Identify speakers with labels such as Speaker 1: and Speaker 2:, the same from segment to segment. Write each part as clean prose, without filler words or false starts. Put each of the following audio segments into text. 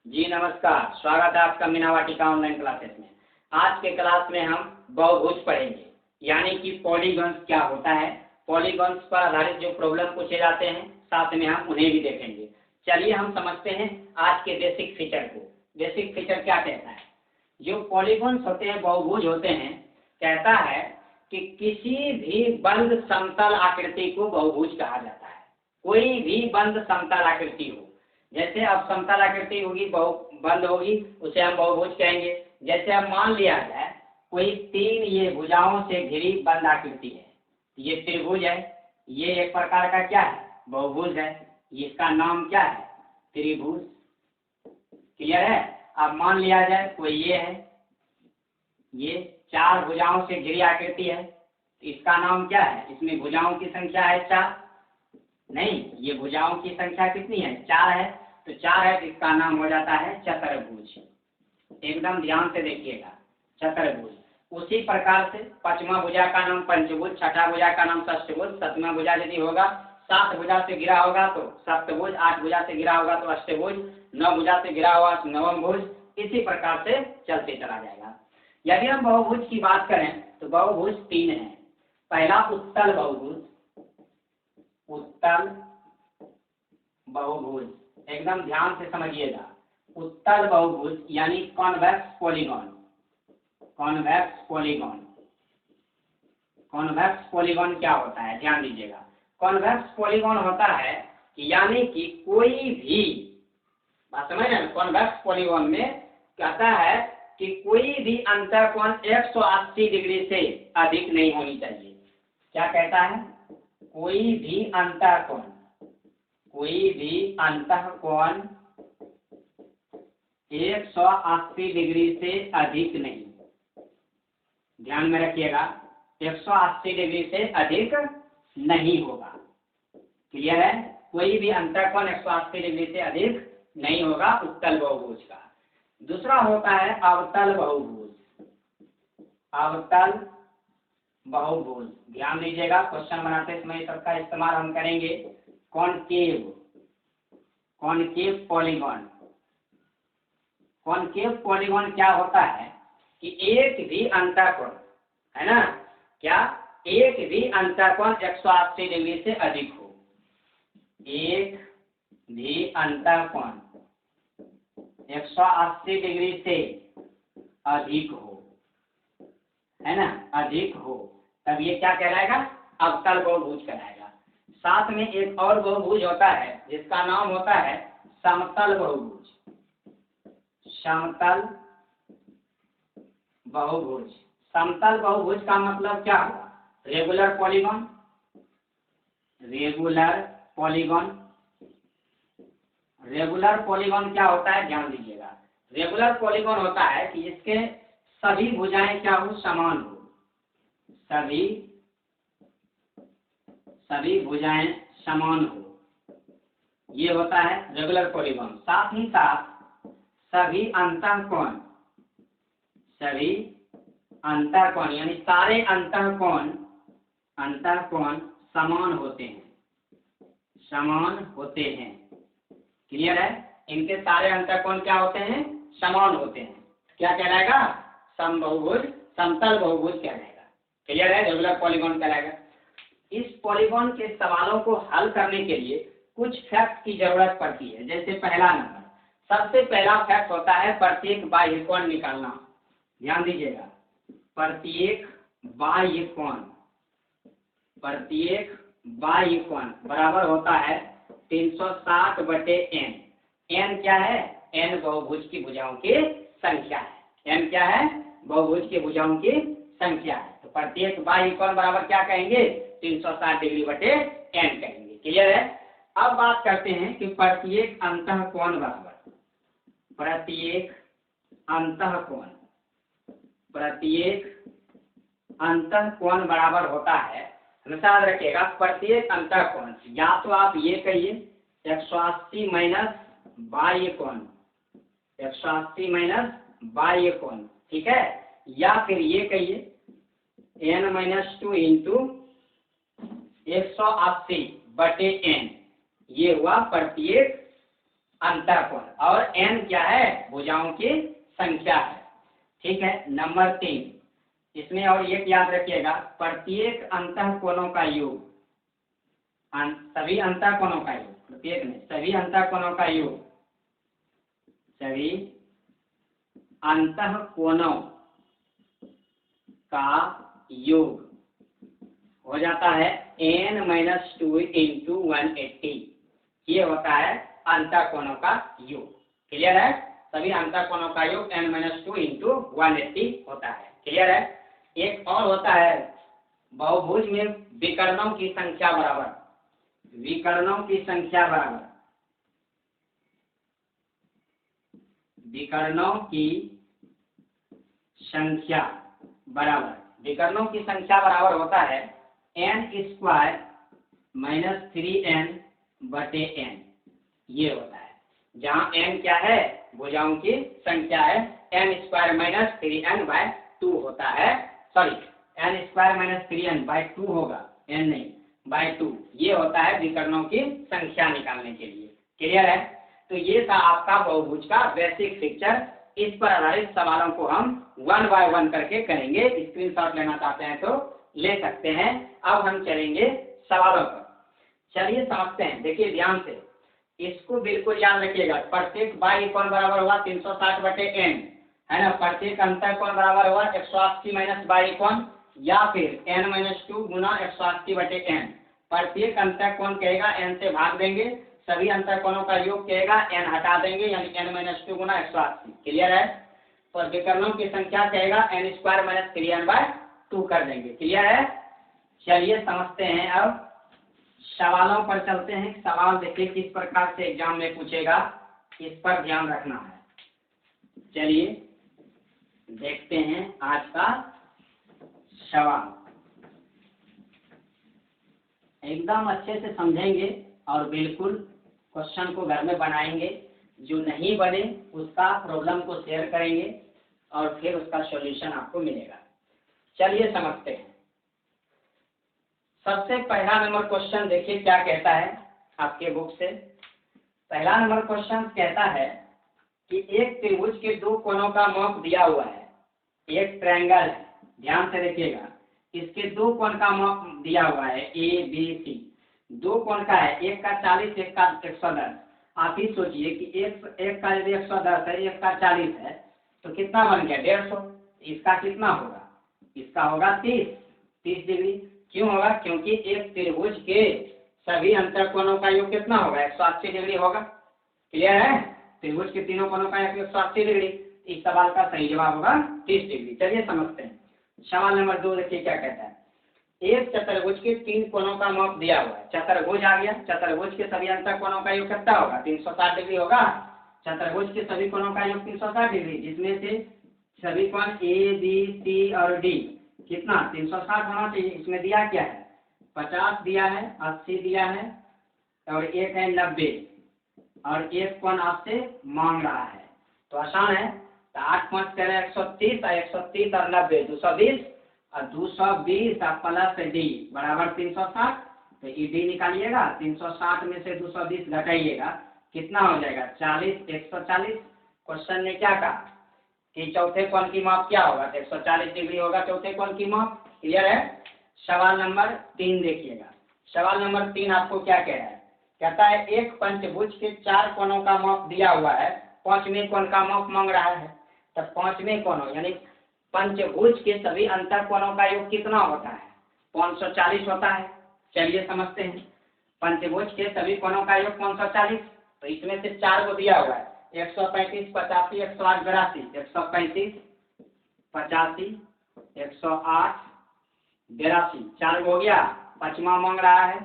Speaker 1: जी नमस्कार, स्वागत है आपका मीना वाटिका ऑनलाइन क्लासेस में। आज के क्लास में हम बहुभुज पढ़ेंगे, यानी कि पॉलीगॉन्स क्या होता है, पॉलीगॉन्स पर आधारित जो प्रॉब्लम पूछे जाते हैं, साथ में हम उन्हें भी देखेंगे। चलिए हम समझते हैं आज के बेसिक फीचर को। बेसिक फीचर क्या कहता है? जो पॉलीगॉन्स होते हैं, बहुभुज होते हैं, कहता है कि किसी भी बंद समतल आकृति को बहुभुज कहा जाता है। कोई भी बंद समतल आकृति हो, जैसे अब समतल आकृति होगी, बंद होगी, उसे हम बहुभुज कहेंगे। जैसे अब मान लिया जाए कोई तीन ये भुजाओं से घिरी बंद आकृति है, ये त्रिभुज है, ये एक प्रकार का क्या है? बहुभुज है। इसका नाम क्या है? त्रिभुज। क्लियर है? अब मान लिया जाए कोई ये है, ये चार भुजाओं से घिरी आकृति है, इसका नाम क्या है? इसमें भुजाओं की संख्या है 4। नहीं, ये भुजाओं की संख्या कितनी है? 4 है। तो 4 है तो इसका नाम हो जाता है चतुर्भुज। एकदम ध्यान से देखिएगा, चतुर्भुज। उसी प्रकार से पांचवा भुजा का नाम पंचभुज, छठा भुजा का नाम षष्ठभुज, सातवां भुजा यदि होगा, 7 भुजा से घिरा होगा तो सप्तभुज, 8 भुजा से घिरा होगा तो अष्टभुज, 9 भुजा से घिरा होगा तो नवम भुज। इसी प्रकार से चलते चला जाएगा। यदि हम बहुभुज की बात करें तो बहुभुज 3 है। पहला उत्तल बहुभुज, उत्तल बहुभुज, एकदम ध्यान से समझिएगा। उत्तल बहुभुज यानी convex polygon. Convex polygon, convex polygon क्या होता है? ध्यान दीजिएगा। कॉन्वेक्स पॉलीगॉन होता है कि यानी कि कोई भी, बात समझ रहे हैं? कॉन्वेक्स पॉलीगॉन में कहता है कि कोई भी अंतःकोण 180 डिग्री से अधिक नहीं होनी चाहिए। क्या कहता है? कोई भी अंतःकोण, कोई भी अंतःकोण 180 डिग्री से अधिक नहीं। ध्यान में रखिएगा, 180 डिग्री से अधिक नहीं होगा। क्लियर है? कोई भी अंतःकोण 180 डिग्री से अधिक नहीं होगा उत्तल बहुभुज का। दूसरा होता है अवतल बहुभुज। अवतल बहुभुज, ध्यान दीजिएगा, क्वेश्चन बनाते समय सबका इस्तेमाल हम करेंगे। Concave, concave polygon. Concave polygon क्या होता है कि एक भी अंतःकोण, है ना, क्या एक भी अंतःकोण 180 डिग्री से अधिक हो। एक भी अंतःकोण 180 डिग्री से अधिक हो, है ना, अधिक हो, तब ये क्या कहलाएगा? अवतल बहुभुज कहलाएगा। साथ में एक और बहुभुज होता है जिसका नाम होता है समतल बहुभुज। समतल बहुभुज, समतल बहुभुज का मतलब क्या हुआ? Regular polygon. Regular polygon, regular polygon क्या होता है? ध्यान दीजिएगा। रेगुलर पॉलीगॉन होता है कि इसके सभी भुजाएं क्या हो? समान हो। सभी भुजाएं समान हो, ये होता है रेगुलर पॉलीगॉन। साथ ही साथ सभी अंतःकोण, सभी अंतःकोण यानी सारे अंतःकोण, अंतःकोण समान होते हैं, समान होते हैं। क्लियर है? इनके सारे अंतःकोण क्या होते हैं? समान होते हैं। क्या कहलाएगा? समबहुभुज, समतल बहुभुज कहलाएगा। क्लियर है? रेगुलर पॉलीगॉन कहलाएगा। इस पॉलीगॉन के सवालों को हल करने के लिए कुछ फैक्ट की जरूरत पड़ती है। जैसे पहला नंबर, सबसे पहला फैक्ट होता है प्रत्येक बाह्यकोण निकालना। ध्यान दीजिएगा, प्रत्येक बाह्यकोण, प्रत्येक बाह्यकोण बराबर होता है 360/n। n क्या है? n बहुभुज की भुजाओं की संख्या है। n क्या है? बहुभुज की भुजाओं की संख्या है। तो प्रत्येक बाह्यकोण बराबर क्या कहेंगे? 360 डिग्री बटे n कहेंगे। क्लियर है? अब बात करते हैं कि प्रत्येक अंतःकोण बराबर, प्रत्येक अंतःकोण, प्रत्येक अंतःकोण बराबर होता है, याद रखिएगा, प्रत्येक अंतःकोण, या तो आप ये कहिए 180 माइनस बाह्य कोण, 180 माइनस बाह्य कोण, ठीक है, या फिर ये कहिए n-2 इंटू 180/n, ये हुआ प्रत्येक अंतःकोण, और n क्या है, भुजाओं की संख्या है। ठीक है। नंबर 3, इसमें और एक याद रखिएगा, प्रत्येक अंतःकोणों का योग, सभी अंतःकोणों का योग, प्रत्येक नहीं, सभी अंतःकोणों का योग, सभी अंतःकोणों का योग हो जाता है n-2 इंटू 180। ये होता है अंतःकोणों का योग। क्लियर है? सभी अंतःकोणों का योग n-2 इंटू 180 होता है। क्लियर है? एक और होता है, बहुभुज में विकर्णों की संख्या बराबर, विकर्णों की संख्या बराबर, विकर्णों की संख्या बराबर, विकर्णों की संख्या बराबर होता है n² माइनस 3n/n। ये होता है, जहाँ n क्या है, भुजाओं की संख्या है, n² माइनस 3n/2 होता है, सॉरी n² माइनस 3n/2 होगा, n नहीं, /2। ये होता है विकर्णों की संख्या निकालने के लिए। क्लियर है? तो ये था आपका बहुभुज का बेसिक पिक्चर। इस पर आधारित सवालों को हम 1 बाय 1 करके करेंगे। स्क्रीनशॉट लेना चाहते हैं तो ले सकते हैं। अब हम चलेंगे सवालों पर। चलिए समझते हैं, देखिए ध्यान से, इसको बिल्कुल याद रखिएगा। प्रत्येक बाई कोण बराबर हुआ 360/n, है ना। प्रत्येक अंतःकोण बराबर हुआ 180 माइनस बाई कोण, या फिर n-2 गुना 180/n। प्रत्येक अंतःकोण कहेगा n से भाग देंगे, सभी अंतःकोणों का योग कहेगा n हटा देंगे, यानी n-2 गुना 180। क्लियर है? और विकर्णों की संख्या कहेगा n² माइनस 3n/2 कर देंगे। क्लियर है? चलिए समझते हैं। अब सवालों पर चलते हैं। सवाल देखिए किस प्रकार से एग्जाम में पूछेगा, इस पर ध्यान रखना है। चलिए देखते हैं आज का सवाल। एकदम अच्छे से समझेंगे और बिल्कुल क्वेश्चन को घर में बनाएंगे। जो नहीं बने उसका प्रॉब्लम को शेयर करेंगे और फिर उसका सॉल्यूशन आपको मिलेगा। चलिए समझते हैं। सबसे पहला नंबर क्वेश्चन देखिए क्या कहता है आपके बुक से। पहला नंबर क्वेश्चन कहता है कि एक त्रिभुज के दो कोणों का माप दिया हुआ है। एक ट्रायंगल है, ध्यान से देखिएगा, इसके दो कोण का माप दिया हुआ है ABC। दो कोण का है, एक का 40, एक का 110। आप ही सोचिए कि एक का यदि 110 है, एक का 40 है, तो कितना बन गया, 150। इसका कितना होगा, इसका होगा 30 डिग्री। क्यों होगा, क्योंकि एक त्रिभुज के सभी अंतःकोणों का योग कितना होगा, 180 डिग्री होगा। क्लियर है? त्रिभुज के तीनों कोणों का योग 180 डिग्री। इस सवाल का सही जवाब होगा 30 डिग्री। चलिए समझते हैं। सवाल नंबर 2 देखिए क्या कहता है। एक चतुर्भुज के 3 कोणों का माप दिया हुआ है। चतुर्भुज आ गया, चतुर्भुज के सभी अंतःकोणों का योग कितना होगा, 360 डिग्री होगा। चतुर्भुज के सभी कोणों का योग 360 डिग्री, जिसमें से सभी कोण ABC और D कितना 360 होना चाहिए। इसमें दिया क्या है, 50 दिया है, 80 दिया है, और एक है 90, और एक कोण आपसे मांग रहा है। तो आसान है, तो 8 5 करें 130, और 130 और 90 220, और 220 और प्लस D बराबर 360। तो D निकालिएगा, 360 में से 220 घटाइएगा, कितना हो जाएगा 40, 140। क्वेश्चन ने क्या कहा कि चौथे कोण की माप क्या होगा, 140 डिग्री होगा चौथे कोण की माप। क्लियर है? सवाल नंबर 3 देखिएगा। सवाल नंबर 3 आपको क्या कह रहा है, कहता है एक पंचभुज के 4 कोणों का माप दिया हुआ है, 5वें कोण का माप मांग रहा है। तो 5वें कोणों यानी पंचभुज के सभी अंतःकोणों का योग कितना होता है, 540 होता है। चलिए समझते हैं। पंचभुज के सभी कोणों का योग 540, तो इसमें से 4 को दिया हुआ है, 135, 85, 108, 82। 135, 85, 108, 82, 4 हो गया। 5वां मांग रहा है,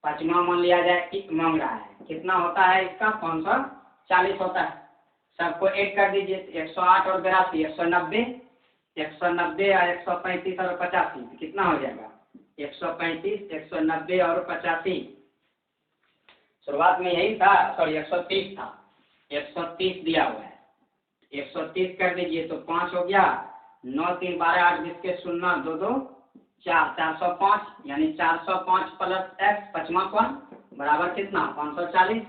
Speaker 1: 5वां मान लिया जाए कि मांग रहा है, कितना होता है इसका, 540 होता है। सबको ऐड कर दीजिए, 108 और 82, 190, 190 और 135 और 85, कितना हो जाएगा 135, 190 और 85। शुरुआत में यही था, सॉरी 130 था, 130 दिया हुआ है, 130 कर दीजिए तो 5 हो गया, 9 3 12 8 20 के 0 2 2 4, 405, यानी 405 प्लस x 5वां कोण बराबर कितना 540।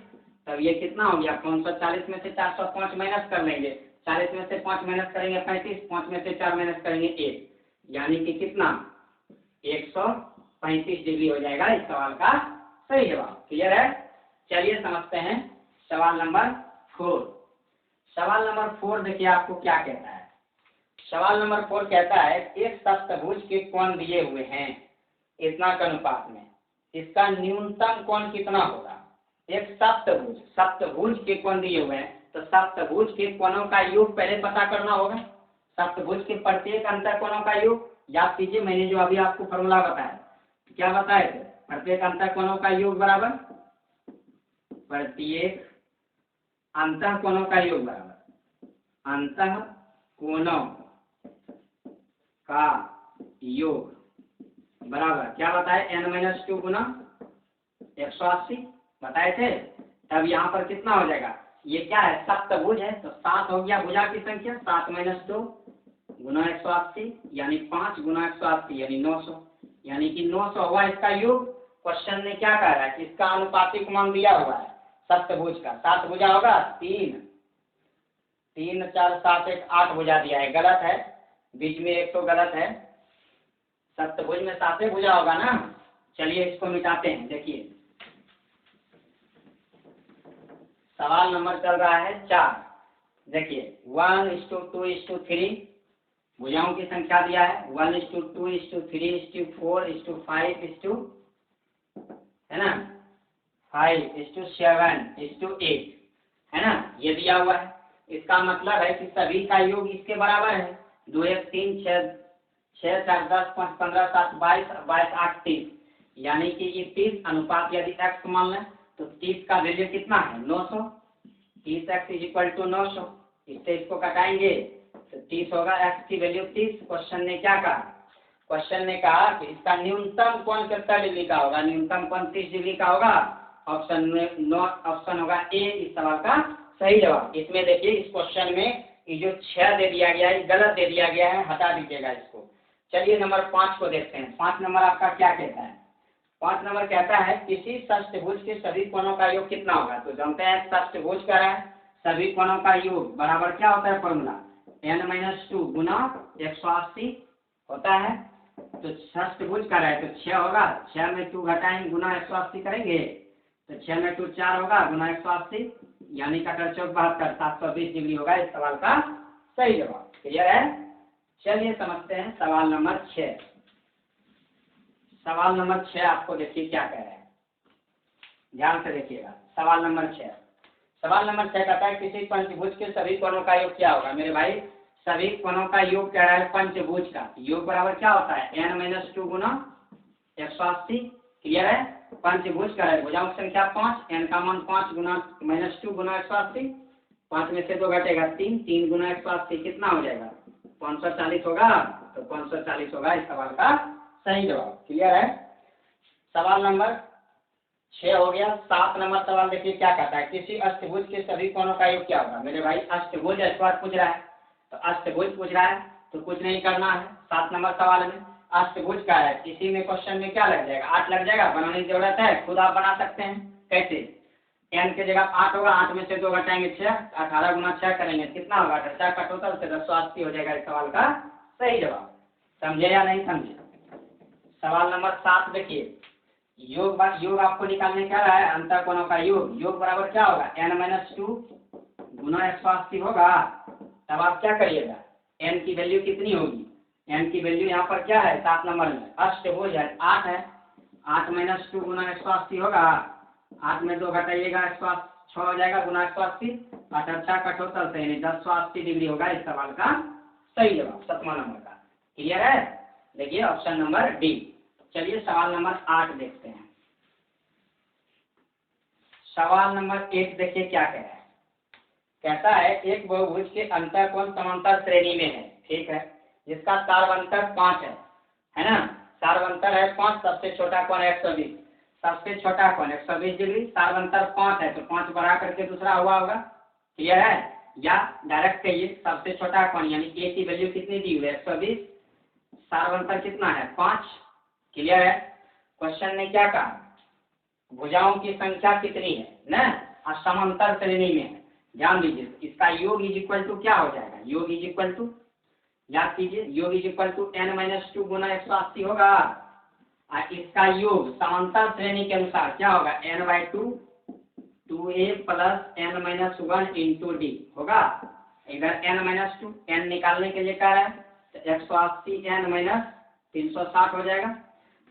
Speaker 1: तब ये कितना हो गया, 540 में से 405 माइनस कर लेंगे, 40 में से 5 माइनस करेंगे 35, 5 में से 4 माइनस करेंगे 1, यानी कि कितना 135 डिग्री हो जाएगा इस सवाल का सही जवाब। क्लियर है? चलिए समझते हैं सवाल नंबर 4। सवाल नंबर 4 देखिए आपको क्या कहता है। सवाल नंबर 4 कहता है एक सप्तभुज के कोण दिए हुए हैं इतना के अनुपात में, इसका न्यूनतम कोण कितना होगा। एक सप्तभुज के कोण दिए हुए हैं, तो सप्तभुज के कोणों का योग पहले पता करना होगा। सप्तभुज के प्रत्येक अंतर कोणों का योग याद कीजिए, मैंने जो अभी आपको फॉर्मूला बताया, क्या बताए थे, प्रत्येक अंतर कोणों का योग बराबर प्रत्येक अंतः कोणों का योग बराबर अंतः कोणों का योग बराबर क्या बताए, n-2 गुना 180 बताए थे। तब यहाँ पर कितना हो जाएगा, ये क्या है सप्तभुज है, तो 7 हो गया भुजा की संख्या, 7 - 2 गुना 180 यानी 5 गुना 180 यानी 900, यानी कि 900 हुआ इसका योग। क्वेश्चन ने क्या कह रहा है, इसका अनुपातिक मान दिया हुआ है सप्तभुज का, 7 भुजा होगा 3 4 7 1 8 भुजा दिया है, गलत है, बीच में एक तो गलत है, सप्तभुज में 7 भुजा होगा ना। चलिए इसको मिटाते हैं। देखिए सवाल नंबर चल रहा है 4। देखिए 1:2:3 भुजाओं की संख्या दिया है, 1:2:3:4:5 है ना, 5:7:8 है ना, ये दिया हुआ है। इसका मतलब है कि सभी का योग इसके बराबर है, 2 1 3 6 6 4 10 5 15 7 22 22 8 30, यानी कि ये 30 अनुपात यदि x मान लें तो 30 का वैल्यू कितना है 900, 30x = 900, इससे इसको कटाएंगे तो 30 होगा, x की वैल्यू 30। क्वेश्चन ने क्या कहा, क्वेश्चन ने कहा कि इसका न्यूनतम कोण कितना डिग्री का होगा, न्यूनतम कोण 30 डिग्री का होगा। ऑप्शन होगा ए इस सवाल का सही जवाब। इसमें देखिए इस क्वेश्चन में ये जो 6 दे दिया गया है गलत दे दिया गया है, हटा दीजिएगा इसको। चलिए नंबर 5 को देखते हैं। 5 नंबर आपका क्या कहता है, 5 नंबर कहता है किसी षष्ठभुज के सभी कोणों का योग कितना होगा। तो जानते हैं षष्ठभुज का है, सभी कोणों का योग बराबर क्या होता है फॉर्मूला, n-2 गुना 180 होता है। तो षष्ठभुज का है तो 6 होगा, 6 में 2 घटाएंगे गुना 180 करेंगे तो 6 में 2 4 होगा गुना 180 यानी कटर चौक 72 720 डिग्री होगा इस सवाल का सही जवाब। क्लियर है? चलिए समझते हैं सवाल नंबर 6। सवाल नंबर 6 आपको देखिए क्या कह रहा है, ध्यान से देखिएगा। सवाल नंबर 6 कहता है किसी पंचभुज के सभी कोणों का योग क्या होगा। मेरे भाई सभी कोणों का योग कह रहा है, पंचभुज का योग बराबर क्या होता है n-2 गुना 180। क्लियर है? पंचभुज का है, भुजाओं की संख्या 5, n का मान 5 गुना -2 गुना 180, 5 में से 2 घटेगा 3, 3 गुना 180 कितना हो जाएगा 540 होगा। तो 540 होगा इस सवाल का सही जवाब। क्लियर है? सवाल नंबर 6 हो गया। 7 नंबर सवाल देखिए क्या कहता है, किसी अष्टभुज के सभी कोणों का योग क्या होगा। मेरे भाई अष्टभुज स्क्वायर पूछ रहा है, तो अष्टभुज पूछ रहा है तो कुछ नहीं करना है। 7 नंबर सवाल में अष्टभुज का है, इसी में क्वेश्चन में क्या लग जाएगा 8 लग जाएगा, बनाने की जरूरत है, खुद आप बना सकते हैं। कैसे, n के जगह 8 होगा, 8 में से 2 घटाएंगे 6, 18 गुना 6 करेंगे कितना होगा 4 का टोटल से 1080 हो जाएगा इस सवाल का सही जवाब। समझे या नहीं समझे? सवाल नंबर 7 देखिए, योग आपको निकालने क्या है, अंतर कोणों का योग बराबर क्या होगा n-2 गुना 180 होगा। तब आप क्या करिएगा, n की वैल्यू कितनी होगी, n की वैल्यू यहाँ पर क्या है 7 नंबर में अष्टभुज है 8 है, 8 - 2 गुना 180 होगा, 8 में 2 घटाइएगा 106 हो जाएगा गुना 180, 18 का टोटल से यानी 1080 डिग्री होगा इस सवाल का सही जवाब 7वां नंबर का। क्लियर है? देखिए ऑप्शन नंबर डी। चलिए सवाल नंबर 8 देखते हैं। सवाल नंबर 8 देखिए क्या कह रहा है, कहता है एक बहुभुज के अंतर कोण समांतर श्रेणी में है, ठीक है, जिसका सार्वंतर 5 है ना, सार्वंतर है 5, सबसे छोटा कोण है 120, सबसे छोटा कोण 120 डिग्री, सार्वंतर 5 है तो 5 बढ़ा करके दूसरा हुआ होगा। क्लियर है? या डायरेक्ट कहिए सबसे छोटा कोण यानी ए की वैल्यू कितनी दी हुई है 120, सार्वंतर कितना है 5। क्लियर है? क्वेश्चन ने क्या कहा, भुजाओं की संख्या कितनी है ना, और समांतर श्रेणी में है। ध्यान दीजिए, इसका योग इज इक्वल टू क्या हो जाएगा, योग इज इक्वल टू, याद कीजिए, योग इज इक्वल टू n-2 गुना 180 होगा। और इसका योग समांतर श्रेणी के अनुसार क्या होगा, n/2 2a plus n-1 into D होगा। इधर n-2 n निकालने के लिए क्या है, तो 180 n-360 हो जाएगा।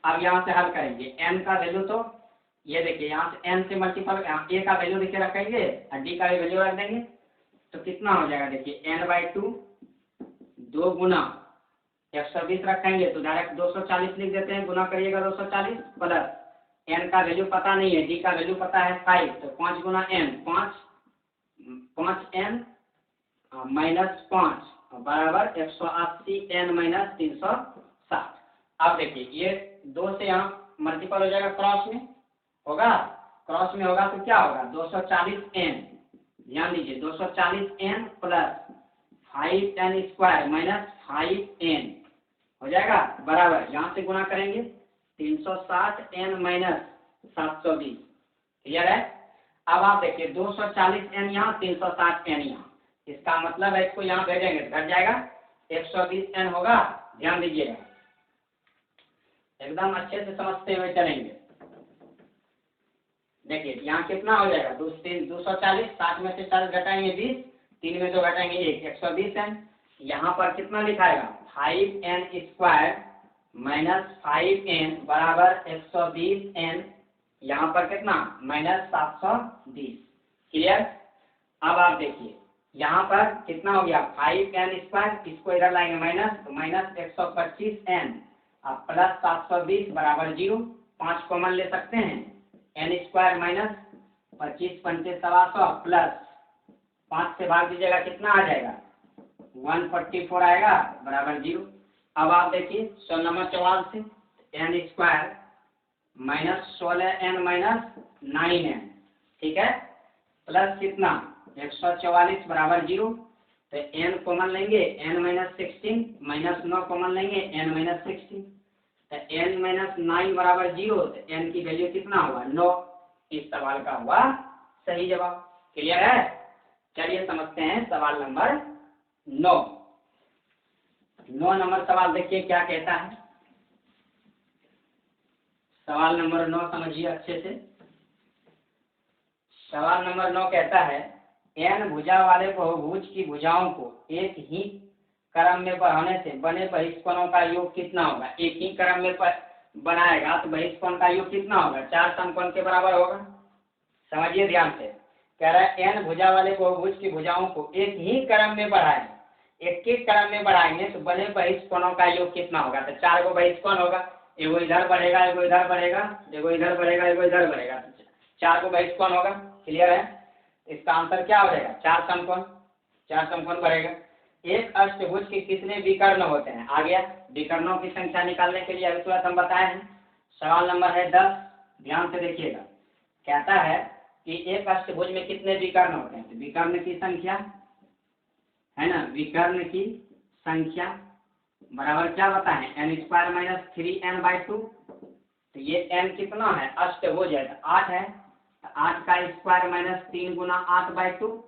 Speaker 1: अब यहाँ से हल करेंगे, n का वैल्यू तो ये देखिए, यहाँ से n से मल्टीपल a का वैल्यू देखिए रखेंगे और d का भी वैल्यू रख देंगे, तो कितना हो जाएगा देखिए, n/2 2 गुना 120 रखेंगे तो डायरेक्ट 240 लिख देते हैं, गुना करिएगा 240 प्लस n का वैल्यू पता नहीं है, d का वैल्यू पता है 5, तो 5 गुना n 5n -5 बराबर 180 n-360। अब देखिए ये 2 से यहाँ मल्टीपल हो जाएगा, क्रॉस में होगा, क्रॉस में होगा तो क्या होगा 240n, ध्यान दीजिए 240n plus 5n² minus 5n हो जाएगा बराबर, यहाँ से गुना करेंगे 360n - 720। क्लियर है। अब आप देखिए 240n यहाँ 360n यहाँ, इसका मतलब है इसको यहाँ भेजेंगे घट जाएगा 120n होगा। ध्यान दीजिएगा, एकदम अच्छे से समझते हुए चलेंगे। देखिए यहाँ कितना हो जाएगा 240, 60 में से 40 घटाएंगे 20, 3 में 2 घटाएंगे 1, 120n। यहाँ पर कितना लिखाएगा 5n² माइनस 5n बराबर 120n, यहाँ पर कितना -720। क्लियर। अब आप देखिए यहाँ पर कितना हो गया 5n², इसको इधर लाएंगे माइनस, तो माइनस 125n और प्लस 720 बराबर 0, 5 कॉमन ले सकते हैं, n² माइनस 25 पंचे 700 प्लस 5 से भाग दीजिएगा कितना आ जाएगा 144 आएगा बराबर 0। अब आप देखिए 100 नंबर सवाल से n² माइनस 16n - 9n, ठीक है, प्लस कितना 144 बराबर 0, तो n कॉमन लेंगे n - 16 माइनस 9 कॉमन लेंगे n - 16, तो n - 9 बराबर 0, तो n की वैल्यू कितना होगा 9। इस सवाल का हुआ सही जवाब। क्लियर है। चलिए समझते हैं सवाल नंबर 9। 9 नंबर सवाल देखिए क्या कहता है। सवाल नंबर 9 समझिए अच्छे से। सवाल नंबर 9 कहता है n भुजा वाले बहुभुज की भुजाओं को एक ही क्रम में बढ़ाने से बने बहिष्कोणों का योग कितना होगा। एक ही क्रम में बनाएगा तो बहिष्कोण का योग कितना होगा 4 समकोण के बराबर होगा। समझिए ध्यान से, कह रहा है n भुजा वाले बहुभुज की भुजाओं को एक ही क्रम में बढ़ाएं, एक एक क्रम में बढ़ाएंगे तो बने बहिष्कोणों का योग कितना होगा। तो 4 को बहिष्कोण होगा, एगो इधर बढ़ेगा, एगो इधर बढ़ेगा, एगो इधर बढ़ेगा, एगो इधर बढ़ेगा, 4 को बहिष्कोण होगा। क्लियर है। इसका आंसर क्या हो जाएगा 4 समकोण, 4 समकोण बढ़ेगा। एक अष्टभुज के कितने विकर्ण होते हैं। आ गया, विकर्णों की संख्या निकालने के लिए अभी तुरंत हम बताए हैं। सवाल नंबर है 10, ध्यान से देखिएगा। कहता है कि एक अष्टभुज में कितने विकर्ण होते हैं। तो विकर्ण की संख्या है ना, विकर्ण की संख्या बराबर क्या बताएं n² - 3n/2। तो ये n कितना है अष्टभुज है तो 8 है, तो 8 का स्क्वायर माइनस 3 गुना 8/2,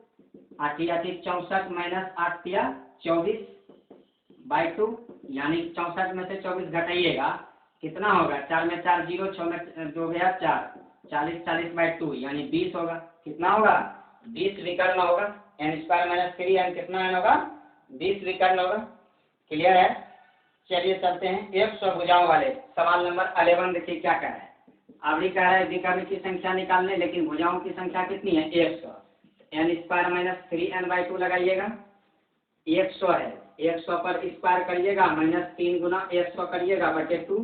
Speaker 1: 8 या 64 माइनस 8 या 24/2, यानी 64 में से 24 घटाइएगा कितना होगा 4 में 4 0, 6 में 2 गया 4, 40 40/2 यानी 20 होगा। कितना होगा 20 विकर्ण होगा। n² - 3n कितना n होगा 20 विकर्ण होगा। क्लियर है। चलिए चलते हैं एक स्वभुजाओं वाले सवाल नंबर 11। देखिए क्या कह रहा है। अभी कह रहा है विकर्ण की संख्या निकालने, लेकिन भुजाओं की संख्या कितनी है 100। n² - 3n/2 लगाइएगा, 100 है, 100 पर स्क्वायर करिएगा माइनस 3 गुना 100 करिएगा बटे 2,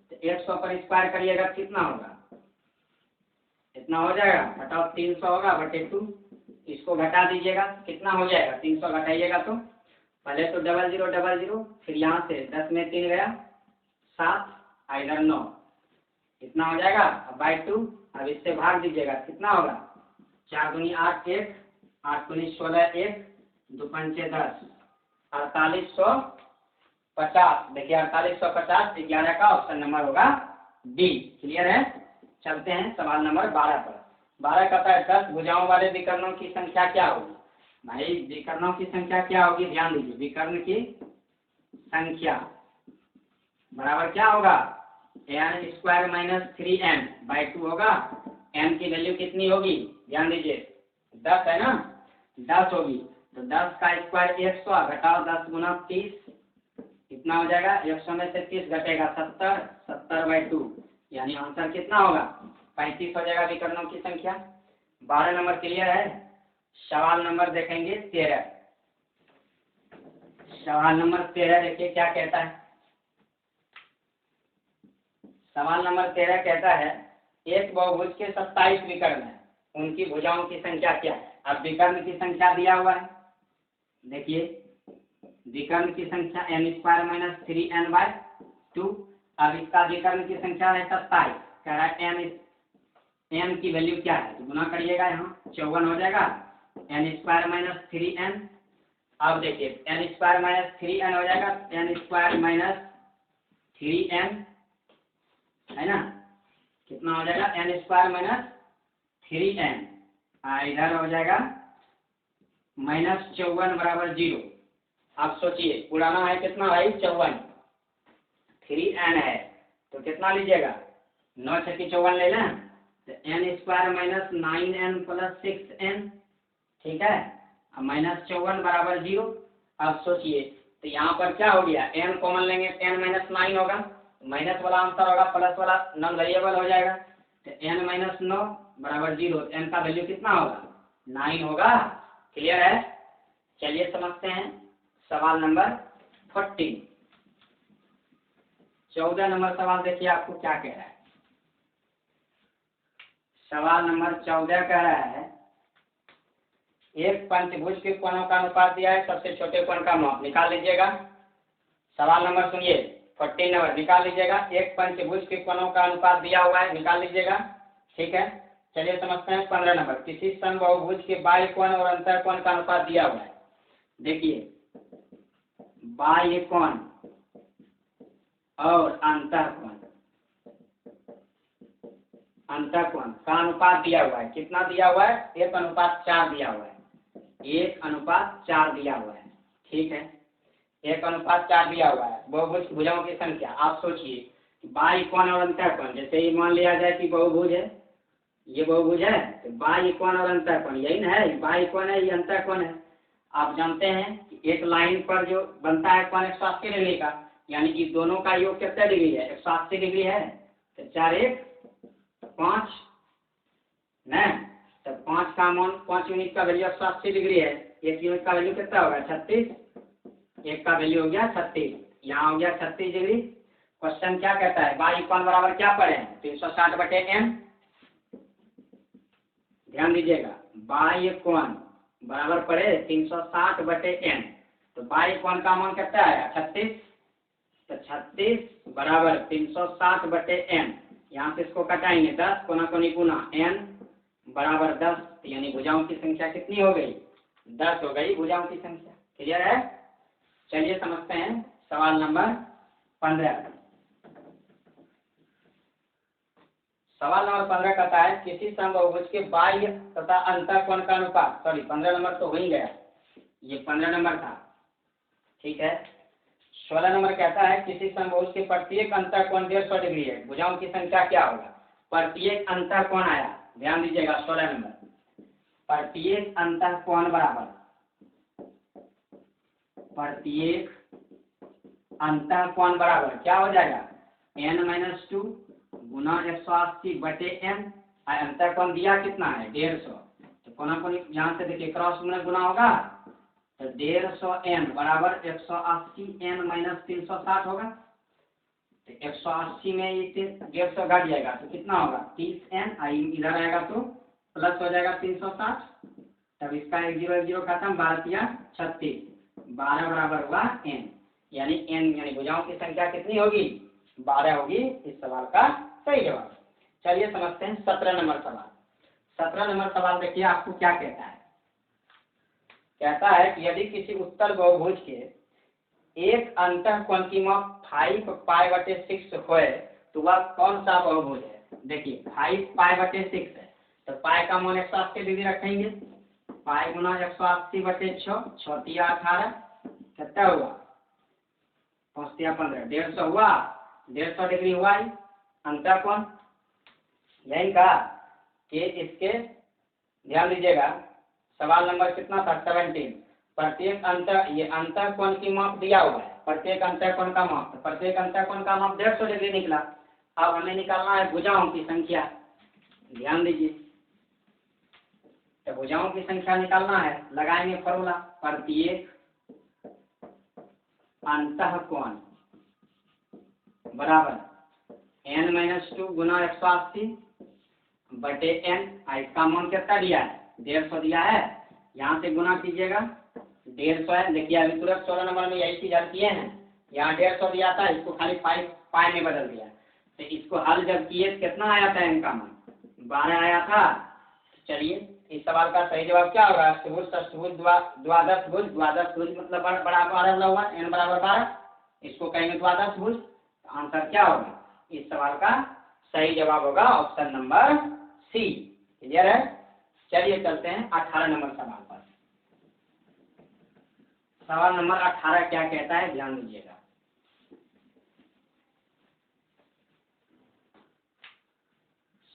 Speaker 1: तो 100 पर स्क्वायर करिएगा कितना होगा इतना हो जाएगा, घटाओ 300 होगा बटे 2, इसको घटा दीजिएगा कितना हो जाएगा 300 घटाइएगा तो पहले तो 0000, फिर यहाँ से 10 में 3 गया 7, इधर 9, इतना हो जाएगा। अब बाई 2, अब इससे भाग दीजिएगा कितना होगा 4 दूनी 8 1, 8 दूनी 16 1, 2 पंचे 10, 4850। देखिए 4850 11 का ऑप्शन नंबर होगा बी। क्लियर है। चलते हैं सवाल नंबर 12 पर। 12 कहता है 10 भुजाओं वाले विकर्णों की संख्या क्या होगी। भाई विकर्णों की संख्या क्या होगी, ध्यान दीजिए, विकर्ण की संख्या बराबर क्या होगा, n स्क्वायर माइनस 3n/2 होगा। n की वैल्यू कितनी होगी, ध्यान दीजिए 10 है ना, 10 होगी, तो 10 का स्क्वायर 100 घटाओ 10 गुना 30 कितना हो जाएगा, 100 में से 30 घटेगा 70, 70/2 यानी आंसर कितना होगा 35 हो जाएगा विकर्णों की संख्या। 12 नंबर क्लियर है। सवाल नंबर देखेंगे 13। सवाल नंबर 13 देखिए क्या कहता है। सवाल नंबर 13 कहता है एक बहुभुज के 27 विकर्ण है, उनकी भुजाओं की संख्या क्या है। अब विकर्ण की संख्या दिया हुआ है, देखिए विकर्ण की संख्या n स्क्वायर माइनस 3n/2। अब इसका विकर्ण की संख्या है 27, कह रहा है n की वैल्यू क्या है, तो गुना करिएगा, यहाँ 54 हो जाएगा, n स्क्वायर माइनस 3n। अब देखिए n स्क्वायर माइनस 3n हो जाएगा, n स्क्वायर माइनस 3n है ना, कितना हो जाएगा n स्क्वायर माइनस 3n, इधर हो जाएगा -54 बराबर 0। अब सोचिए पुराना है कितना भाई 54, 3n है तो कितना लीजिएगा 9 छक्की 54 ले लें, तो n square minus 9n plus 6n, ठीक है, अब -54 बराबर 0। अब सोचिए तो यहाँ पर क्या हो गया, n कॉमन लेंगे n माइनस 9 होगा, माइनस वाला आंसर होगा, प्लस वाला नॉन वेरिएबल हो जाएगा, तो n माइनस 9 बराबर 0, n का वैल्यू कितना होगा 9 होगा। क्लियर है। चलिए समझते हैं सवाल नंबर 14। 14 नंबर सवाल देखिए आपको क्या कह रहा है। सवाल नंबर 14 कह रहा है एक पंचभुज के कोणों का अनुपात दिया है, सबसे छोटे कोण का माप निकाल लीजिएगा। सवाल नंबर सुनिए 14 नंबर निकाल लीजिएगा, एक पंचभुज के कोणों का अनुपात दिया हुआ है, निकाल लीजिएगा, ठीक है। चलिए समझते हैं 15 नंबर, किसी समबाहुभुज के बाह्य कोण और अंतर कोण का अनुपात दिया हुआ है। देखिए बाह्य कोण और अंतर कोण का अनुपात दिया हुआ है, कितना दिया हुआ है 1:4 दिया हुआ है, 1:4 दिया हुआ है, ठीक है, 1:4 दिया हुआ है। बहुभुज की भुजाओं की संख्या आप सोचिए बाह्य कोण और अंतर कोण, जैसे ही मान लिया जाए कि बहुभुज है, ये बहुभुज है, तो बाह्य कोण और अंतर कोण यही ना है, बाह्य कोण है ये अंतर कोण है। आप जानते हैं कि एक लाइन पर जो बनता है कोण 180 डिग्री का, यानी कि दोनों का योग कितना डिग्री है 180 डिग्री है, तो 4 1 5 न, तो 5 का मान 5 यूनिट का वैल्यू 180 डिग्री है, 1 यूनिट का वैल्यू कितना होगा 36, 1 का वैल्यू हो गया 36, यहाँ हो गया 36 डिग्री। क्वेश्चन क्या कहता है बाह्य कोण बराबर क्या पढ़े 360/n, ध्यान दीजिएगा बाह्य कोण बराबर पड़े 360/n, तो बाह्य कोण का मान कितना आया 36, तो 36 बराबर 360/n, यहाँ से इसको कटाएंगे 10 कोना कोनी गुना n बराबर 10, यानी भुजाओं की संख्या कितनी हो गई 10 हो गई भुजाओं की संख्या। क्लियर है। चलिए समझते हैं सवाल नंबर 15। सवाल नंबर 15 कहता है किसी समबाहुभुज के बाह्य तथा अंतर कोण का अनुपात, सॉरी 15 नंबर तो हो ही गया, ये 15 नंबर था, ठीक है। 16 नंबर कहता है किसी समबाहुभुज के प्रत्येक अंतर कोण 150 डिग्री है, भुजाओं की संख्या क्या होगा। प्रत्येक अंतर कोण आया, ध्यान दीजिएगा 16 नंबर, प्रत्येक अंतर कोण बराबर, प्रत्येक अंतर कोण बराबर क्या हो जाएगा n-2 गुना 180/n, अंतर कोण दिया कितना है 150, तो कोना कोनी यहाँ से देखिए क्रॉस में गुना होगा, तो 150n बराबर 180n माइनस 360 होगा, तो 180 में ये 150 घट जाएगा तो कितना होगा 30n, इधर आएगा तो प्लस हो जाएगा 360, तब इसका 1 0 0 खत्म, 12 36, 12 बराबर हुआ n, यानी n यानी भुजाओं की संख्या कितनी होगी 12 होगी इस सवाल का सही जवाब। चलिए समझते हैं 17 नंबर सवाल। 17 नंबर सवाल देखिए आपको क्या कहता है। कहता है कि यदि किसी उत्तल बहुभुज के एक अंतर कोण की माप 5π/6 होए तो वह कौन सा बहुभुज है। देखिए 5π/6 है, तो पाई का मान 180 डिग्री रखेंगे। पाई गुना 180/6, 6 18, कितना हुआ 5 15, 150 हुआ, 150 डिग्री हुआ ही अंतर कोण। यही कहा कि इसके ध्यान दीजिएगा, सवाल नंबर कितना था 17। प्रत्येक अंतर, ये अंतर कोण की माप दिया हुआ है, प्रत्येक अंतर कोण का माप, प्रत्येक अंतर कोण का माप 150 डिग्री निकला। अब हमें निकालना है भुजाओं की संख्या। ध्यान दीजिए, तो भुजाओं की संख्या निकालना है, लगाएंगे फॉर्मूला, प्रत्येक अंतः कोण बराबर n-2 गुना 180/n। इसका मान कितना दिया है 150 दिया है, यहाँ से गुना कीजिएगा 150 है। देखिए अभी तुरंत 16 नंबर में यही चीज हल किए हैं, यहाँ 150 दिया था, इसको खाली पाई में बदल दिया। तो इसको हल जब किए तो कितना आया था, इनका मान 12 आया था। चलिए इस सवाल का सही जवाब क्या होगा, अष्टभुज षष्ठभुज द्वादश भुज, द्वादश भुज मतलब बड़ा 12 हुआ, n बराबर 12, इसको कहेंगे द्वादश भुज। आंसर क्या होगा, इस सवाल का सही जवाब होगा ऑप्शन नंबर सी। क्लियर है। चलिए चलते हैं 18 नंबर सवाल पर। सवाल नंबर 18 क्या कहता है, ध्यान दीजिएगा।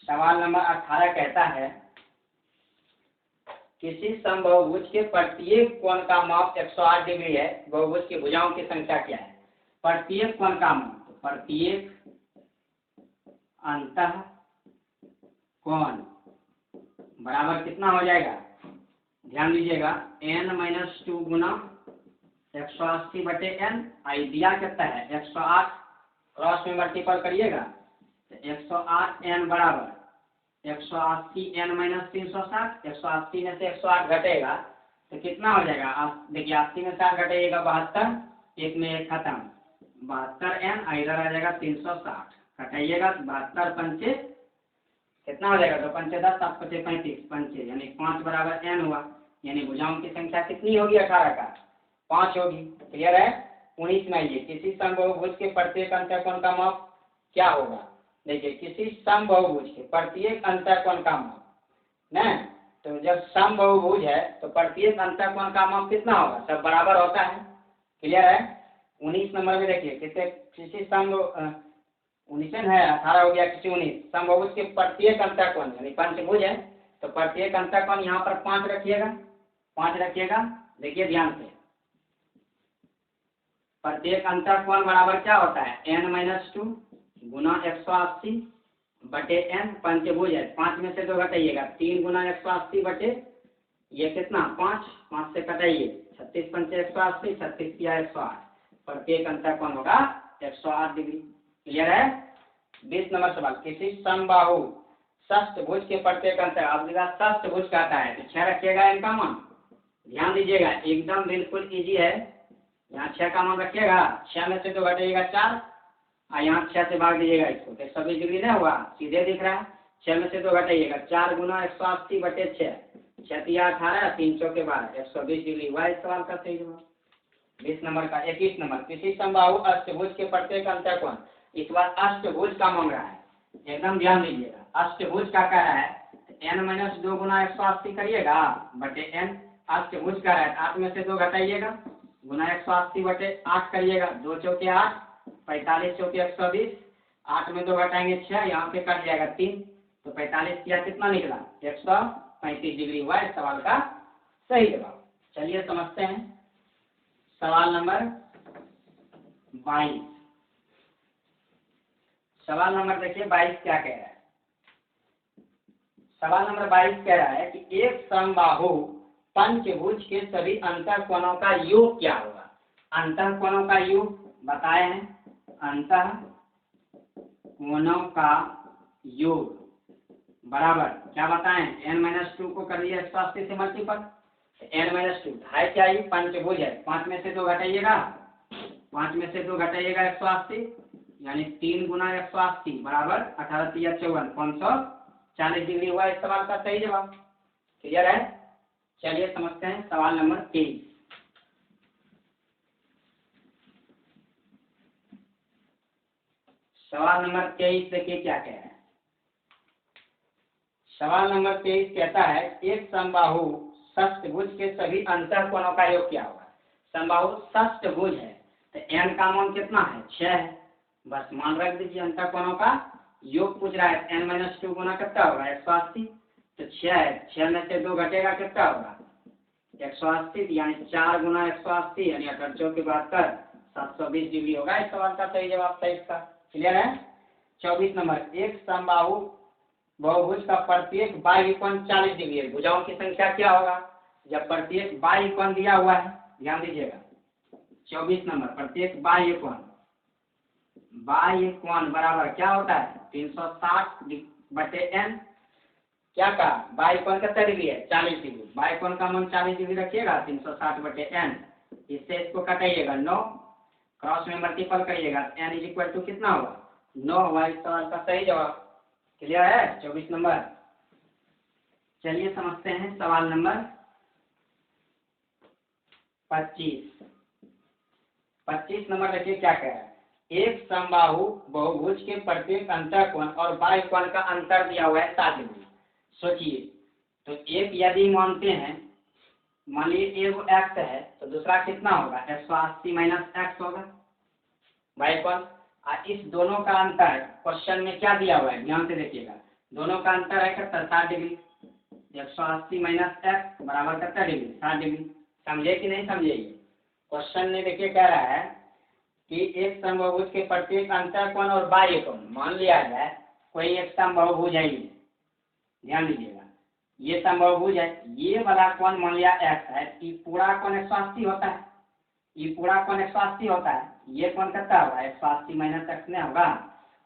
Speaker 1: सवाल नंबर 18 कहता है, किसी समबहुभुज के प्रत्येक कोण का माप 108 डिग्री है, बहुभुज की भुजाओं की संख्या क्या है। प्रत्येक कोण का माप, तो प्रत्येक अंतः कोण बराबर कितना हो जाएगा, ध्यान दीजिएगा n-2 गुना 180/n। आई दिया कितना है 108, क्रॉस में मल्टीपल करिएगा तो 108 n बराबर 180 n-360। 180 में से 108 घटेगा तो कितना हो जाएगा, देखिए 80 में 60 घटेगा 72, एक में एक खत्म 72 n, इधर आ जाएगा 360, घटाइएगा 72 पंचे कितना हो जाएगा, 2 पंचे 10, 7 पंचे 35, पंचे यानी 5 बराबर n हुआ। यानी भुजाओं की संख्या कितनी होगी 18 का 5 होगी। क्लियर है। 19 में आइए, किसी समबहुभुज के प्रत्येक अंतःकोण का माप क्या होगा। देखिए किसी समबहुभुज के प्रत्येक अंतःकोण का माप ना, तो जब समबहुभुज है तो प्रत्येक अंतःकोण का माप कितना होगा, सब बराबर होता है। क्लियर है। 19 नंबर में देखिए, किसी सम 19 है, 18 हो गया, किसी 19 समबहुभुज के प्रत्येक अंतःकोण यानी पंचभुज है, तो प्रत्येक अंतःकोण यहाँ पर 5 रखिएगा, 5 रखिएगा। देखिए ध्यान से, प्रत्येक अंतःकोण बराबर क्या होता है n-2 गुना 180/n। पंचभुज है, 5 में से 2 घटाइएगा, 3 गुना 180 बटे ये कितना 5 से कटाइए 36 पंचे 180, 36 किया 108, प्रत्येक अंतःकोण होगा 108 डिग्री। क्लियर है। 20 नंबर सवाल, किसी समबाहु षष्ठभुज के प्रत्येक अंतर, अब षष्ठभुज कहता है तो 6 रखिएगा इनका मान। ध्यान दीजिएगा एकदम बिल्कुल इजी है, यहाँ 6 का मान रखिएगा, 6 में से 2 घटाइएगा 4, और यहाँ 6 से भाग दीजिएगा इसको, तो 120 डिग्री नहीं हुआ, सीधे दिख रहा है। 6 में से 2 घटाइएगा, 4 गुना 180/6, 6 तिया 18, 3 चौके 12, 120 डिग्री हुआ इस सवाल का सही जवाब। 20 नंबर का 21 नंबर, किसी समबाहु अष्टभुज के प्रत्येक अंतःकोण, इस बार अष्टभुज का मांग रहा है, एकदम ध्यान दीजिएगा। अष्टभुज का कह रहा है n-2 गुना 180 करिएगा बटे n, अष्टभुज का है 8 में से 2 घटाइएगा गुना 180/8 करिएगा, 2 चौके 8, 45 चौके 120, 8 में 2 घटाएंगे 6, यहाँ पे कट जाएगा 3, तो 45 किया कितना निकला 135 डिग्री हुआ इस सवाल का सही जवाब। चलिए समझते हैं सवाल नंबर 22। सवाल नंबर देखिए 22 क्या कह रहा है। सवाल नंबर 22 कह रहा है कि एक समबाहु पंचभुज के सभी अंतःकोणों का योग क्या होगा। अंतःकोणों का योग बताए हैं, अंतःकोणों का योग बराबर क्या बताएं, n-2 को कर दिया 180 से मल्टीपल, n-2 है क्या, ये पंचभुज है, 5 में से 2 घटाइएगा, 5 में से 2 घटाइएगा 180, यानी 3 गुना 180 बराबर 18 तिया 54, 540 डिग्री हुआ इस सवाल का सही जवाब। क्लियर है। चलिए समझते हैं सवाल नंबर 23। सवाल नंबर 23 देखिए क्या कह रहा है। सवाल नंबर 23 कहता है एक समबाहु षष्ठभुज के सभी अंतःकोणों का योग क्या होगा। समबाहु षष्ठभुज है तो n का मान कितना है 6 है, बस मान रख दीजिए। अंतःकोणों का योग पूछ रहा है, n-2 गुना कितना होगा 180, तो 6 है, 6 में से 2 घटेगा कितना होगा 180, यानी 4 गुना 180 यानी 48 के बाद कर 720 डिग्री होगा। इस सवाल का सही जवाब 23 का। क्लियर है। 24 नंबर एक समबाहु बहुभुज का प्रत्येक बाह्य कोण 40 डिग्री है, भुजाओं की संख्या क्या होगा। जब प्रत्येक बाह्य कोण दिया हुआ है, ध्यान दीजिएगा। 24 नंबर प्रत्येक बाह्य कोण बराबर क्या होता है 360/n। क्या का बाह्य कोण कितना डिग्री है 40 डिग्री, बाह्य कोण का मान 40 डिग्री रखिएगा 360/n। इससे इसको कटाइएगा 9, क्रॉस में मल्टीपल करिएगा n इक्वल टू कितना होगा 9 होगा। इस सवाल का सही जवाब। क्लियर है 24 नंबर। चलिए समझते हैं सवाल नंबर 25। 25 नंबर देखिए क्या कह रहा है। एक समबाहु बहुभुज के प्रत्येक अंतःकोण और बाह्य कोण का अंतर दिया हुआ है 7 डिग्री। सोचिए, तो एक यदि मानते हैं, मान लीजिए एगो x है तो दूसरा कितना होगा 180 - x होगा बाह्य कोण। इस दोनों का अंतर क्वेश्चन में क्या दिया हुआ है, ध्यान से देखिएगा। दोनों का अंतर है कितना 7 डिग्री। 180 - x बराबर कितना डिग्री 7 डिग्री। समझे कि नहीं समझे। क्वेश्चन में देखिए कह रहा है कि एक समबाहुभुज के प्रत्येक अंतःकोण और बाह्य कोण मान लिया जाए कोई एक समबाहुभुज है। ध्यान दीजिएगा, ये समबाहुभुज है, ये वाला कोण मान लिया x है, ये पूरा कोण 180 होता है, ये पूरा कोण 180 होता है, ये कोण कितना होगा 180 - x में होगा।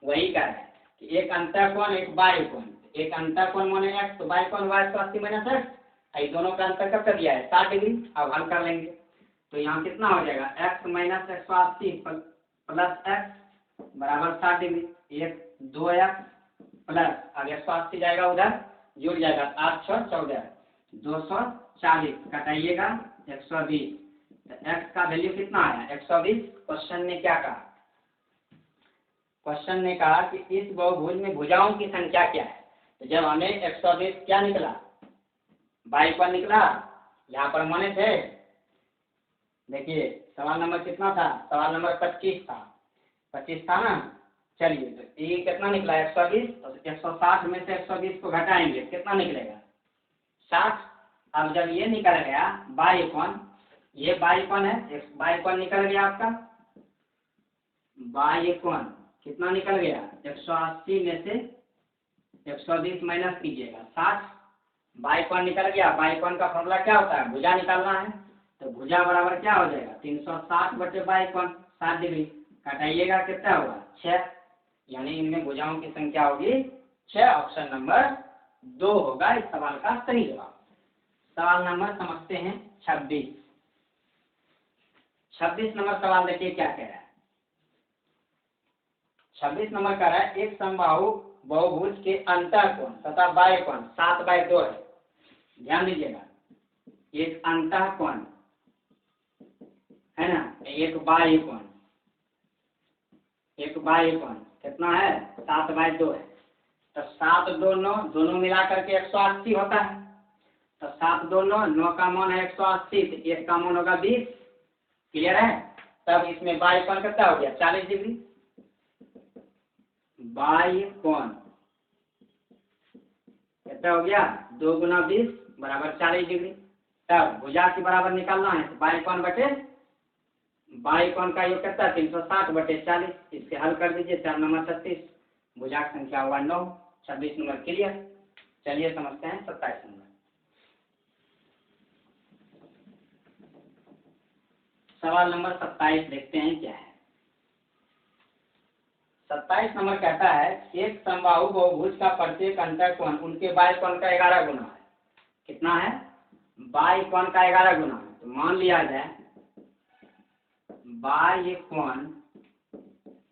Speaker 1: वही कह रहा है कि एक अंतःकोण एक बाह्य कोण, एक अंतःकोण माने x तो बाह्य कोण 180 - x, ये दोनों का अंतर कितना दिया है 7 डिग्री। अब हल कर लेंगे तो यहाँ कितना हो जाएगा x - 180 प्लस x बराबर 7 डिग्री। 2x प्लस अब 180 जाएगा उधर जुड़ जाएगा 8 6 14 240 कटाइएगा 120, तो x का वैल्यू कितना आया 120। क्वेश्चन ने क्या कहा, क्वेश्चन ने कहा कि इस बहुभुज में भुजाओं की संख्या क्या है। तो जब हमें 120 क्या निकला बाह्य कोण निकला, यहाँ पर माने थे। देखिए सवाल नंबर कितना था, सवाल नंबर 25 था, 25 था ना। चलिए तो ये कितना निकला 120, तो 160 में से 120 को घटाएंगे कितना निकलेगा 60। अब जब ये निकल गया बाह्य कोण, ये बाह्य कोण है, बाह्य कोण निकल गया आपका, बाह्य कोण कितना निकल गया 180 में से 120 माइनस कीजिएगा 60, बाह्य कोण निकल गया। बाह्य कोण का फॉर्मूला क्या होता है, भुजा निकालना है, तो भुजा बराबर क्या हो जाएगा 360 बाह्य कोण 7 डिग्री कटाइएगा कितना होगा 6, यानी इनमें भुजाओं की संख्या होगी 6। ऑप्शन नंबर 2 होगा इस सवाल का सही जवाब। सवाल नंबर समझते हैं 26। 26 नंबर सवाल देखिए क्या कह रहा है। 26 नंबर कह रहा है एक समबाहु बहुभुज के अंतःकोण तथा बाह्य कोण 7/2 है। ध्यान दीजिएगा, एक अंतःकोण है ना, एक बाह्य कोण, एक बाह्य कोण कितना है 7/2 है। तो 7 2 9 दोनों मिला करके 180 होता है। तो 7 2 9 9 का मान है 180, तो 1 का मान होगा 20। क्लियर है। तब इसमें बाह्य कोण कितना हो गया 40 डिग्री। बाह्य कोण कितना हो गया 2 गुना 20 बराबर 40 डिग्री। तब भुजा के बराबर निकालना है, तो बाह्य कोण बटे बाह्य कोण का योग कितना 360/40। इसके हल कर दीजिए 4 नंबर 36, भुजा की संख्या हुआ 9। 26 नंबर क्लियर। चलिए समझते हैं 27 नंबर। सवाल नंबर 27 देखते हैं क्या है। 27 नंबर कहता है एक समबाहु बहुभुज का प्रत्येक अंतःकोण उनके बाह्य कोण का 11 गुना है। कितना है बाह्य कोण का 11 गुना है। तो मान लिया जाए बाह्य कोण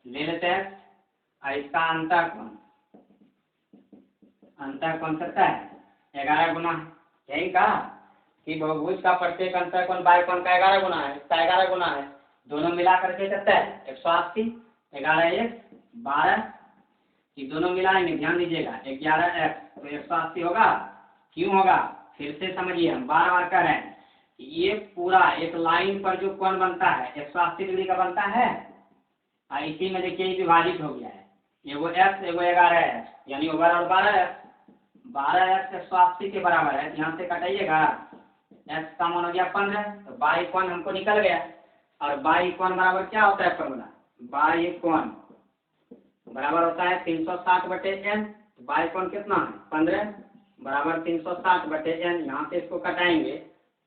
Speaker 1: ले लेते हैं और इसका अंतःकोण कितना है 11 गुना है। यही कहा कि बहुभुज का प्रत्येक अंतःकोण बाह्य कोण का 11 गुना है, इसका 11 गुना है। दोनों मिला करके कितना है 180, 11 1 12, कि दोनों मिलाएंगे, ध्यान दीजिएगा, 11x तो 180 होगा। क्यों होगा, फिर से समझिए, हम बार बार कर रहे हैं, ये पूरा एक लाइन पर जो कोण बनता है 180 डिग्री का बनता है, और इसी में देखिए विभाजित हो गया है, एगो x एगो 11x, यानी ओवरऑल 12x। 12x 180 के बराबर है, ध्यान से कटाइएगा, x का मान हो गया 15, तो बाई कोण हमको निकल गया। और बाई कोण बराबर क्या होता है फॉर्मूला, बाई कोण बराबर होता है 360/n। तो बाई कोण कितना है 15 बराबर 360/n। यहाँ से इसको कटाएंगे,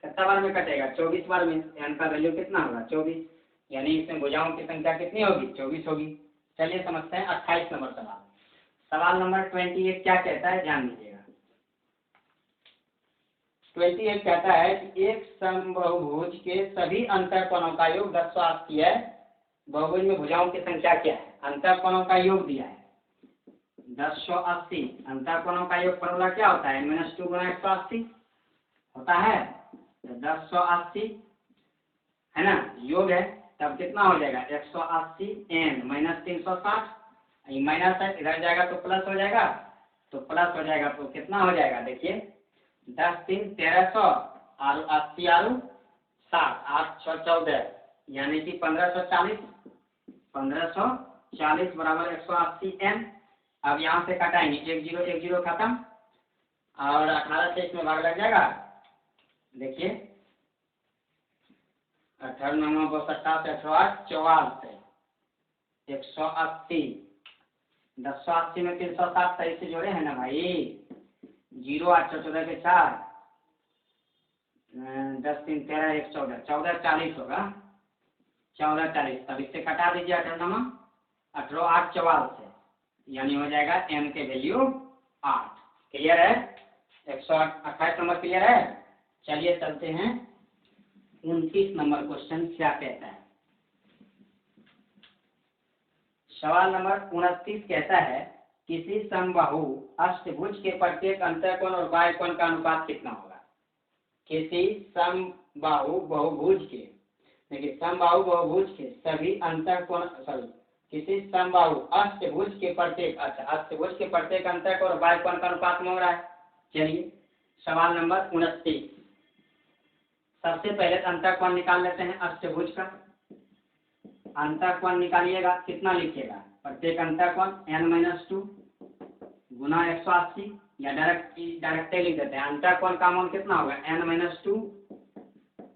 Speaker 1: कितना बार में कटेगा, 24 बार में। n का वैल्यू कितना होगा 24, यानी इसमें भुजाओं की संख्या कितनी होगी 24 होगी। चलिए समझते हैं 28 नंबर सवाल। सवाल नंबर 28 क्या कहता है, ध्यान दीजिएगा। 28 कहता है कि एक समबाहुभुज के सभी अंतःकोणों का योग 1080 है। बहुभुज में भुजाओं की संख्या क्या है, अंतःकोणों का योग दिया है 1080। अंतःकोणों का योग फॉर्मूला क्या होता है, -2 गुना 180 होता है। तो 1080 है ना, योग है, तब कितना हो जाएगा 180 n - 360, माइनस है इधर जाएगा तो प्लस हो जाएगा, तो प्लस हो जाएगा तो कितना हो जाएगा, देखिए 10 3 1300 और 80 और 60 8 6 14, यानी कि 1540 बराबर 180 n। अब यहाँ से कटाएंगे, 1 0 खत्म, और 18 से इसमें भाग लग जाएगा। देखिए 18 9 27 18 44 180, 1080 में 360 सही से जोड़े हैं ना भाई, 0 8 14 के 4 10 3 13 1 14 14 40 होगा, 14 40। तब इससे कटा दीजिए 18 9 18 8 44 से, यानी हो जाएगा m के वैल्यू 8। क्लियर है, 128 नंबर क्लियर है। चलिए चलते हैं 29 नंबर क्वेश्चन क्या कहता है। सवाल नंबर 29 कहता है किसी समबाहु अष्टभुज के प्रत्येक अंतःकोण और बाह्य कोण का अनुपात कितना होगा। किसी समबाहु बहुभुज के, देखिए समबाहु बहुभुज के सभी अंतःकोण, सॉरी, किसी समबाहु अष्टभुज के प्रत्येक, अच्छा अष्टभुज के प्रत्येक अंतःकोण और बाह्य कोण का अनुपात मांग रहा है। चलिए सवाल नंबर 29, सबसे पहले अंतःकोण निकाल लेते हैं अष्टभुज का। अंतःकोण निकालिएगा, कितना लिखिएगा, प्रत्येक अंतःकोण n-2 गुना 180, या डायरेक्ट लिख देते हैं, अंतःकोण का मान कितना होगा n-2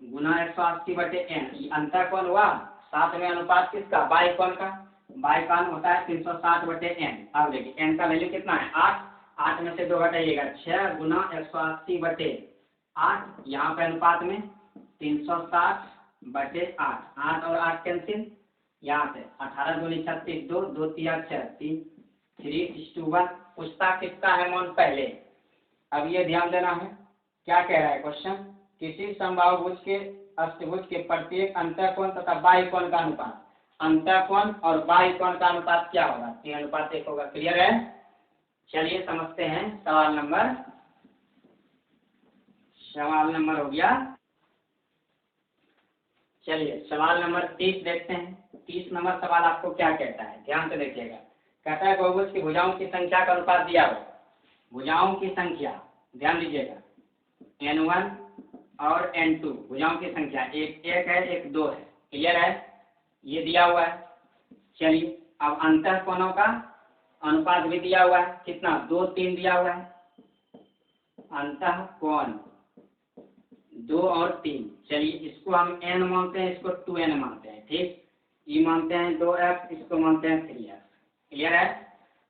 Speaker 1: गुना 180/n। अंतःकोण हुआ, साथ में अनुपात किसका, बाह्य कोण का। बाह्य कोण होता है 360/n। अब देखिए n का वैल्यू कितना है 8, 8 में से 2 घटाइएगा 6 गुना 180/8, यहाँ पे अनुपात में 360/8, 8 और 8 कैंसिल, यहाँ से 18 दूनी 36, 2 2 3 6 3 3:1। पूछता किसका है मान पहले। अब ये ध्यान देना है, क्या कह रहा है क्वेश्चन, किसी समबाहुभुज के अष्टभुज के प्रत्येक अंतःकोण तथा बाह्य कोण का अनुपात, अंतःकोण और बाह्य कोण का अनुपात क्या होगा, 3:1 होगा। क्लियर है, चलिए समझते हैं सवाल नंबर हो गया। चलिए सवाल नंबर 30 देखते हैं। 30 नंबर सवाल आपको क्या कहता है, ध्यान से देखिएगा। कहता है बहुभुज की भुजाओं की संख्या का अनुपात दिया हो, भुजाओं की संख्या ध्यान दीजिएगा, n1 और n2 भुजाओं की संख्या, एक है एक 2 है। क्लियर है, ये दिया हुआ है। चलिए अब अंतःकोणों का अनुपात भी दिया हुआ है, कितना 2 3 दिया हुआ है, अंतःकोण 2 और 3। चलिए इसको हम n मानते हैं, इसको 2n मानते हैं, ठीक। ये मानते हैं 2f, इसको मानते हैं 3f। क्लियर है।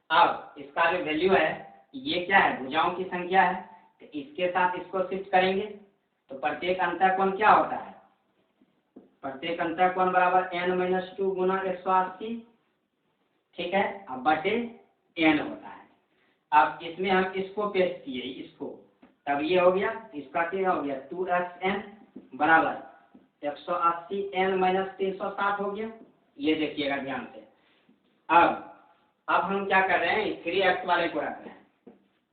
Speaker 1: अब इसका जो वैल्यू है, ये क्या है, भुजाओं की संख्या है, तो इसके साथ इसको शिफ्ट करेंगे तो प्रत्येक अंतःकोण क्या होता है, प्रत्येक अंतःकोण बराबर n-2 गुना 180, ठीक है, अब बटे n होता है। अब इसमें हम इसको पेश किए, इसको, तब ये हो गया, इसका क्या हो गया 2xn बराबर 180 n - 360 हो गया। ये देखिएगा ध्यान से। अब हम क्या कर रहे हैं, 3x वाले को रख रहे हैं,